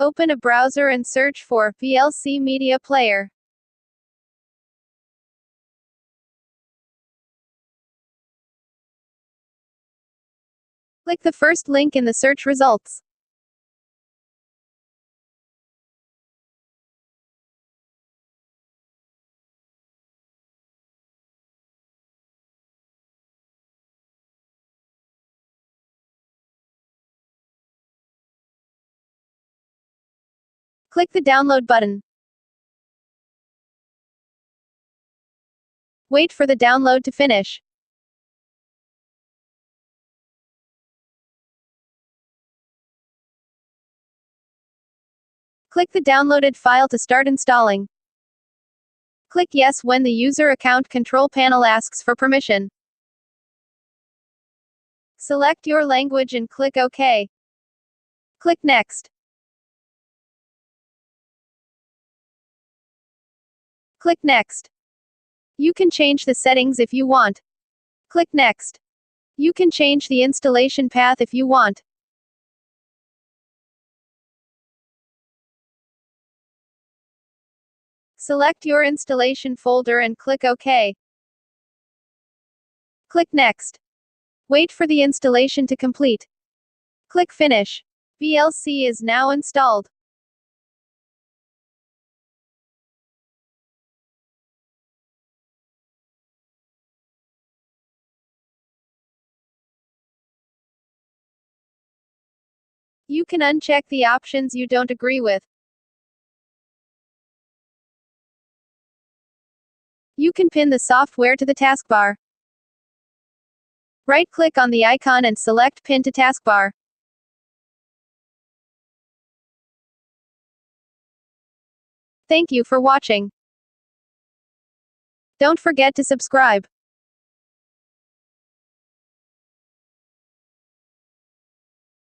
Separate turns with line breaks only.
Open a browser and search for VLC Media Player. Click the first link in the search results. Click the download button. Wait for the download to finish. Click the downloaded file to start installing. Click Yes when the User Account Control panel asks for permission. Select your language and click OK. Click Next. Click Next. You can change the settings if you want. Click Next. You can change the installation path if you want. Select your installation folder and click OK. Click Next. Wait for the installation to complete. Click Finish. VLC is now installed. You can uncheck the options you don't agree with. You can pin the software to the taskbar. Right-click on the icon and select Pin to Taskbar. Thank you for watching. Don't forget to subscribe.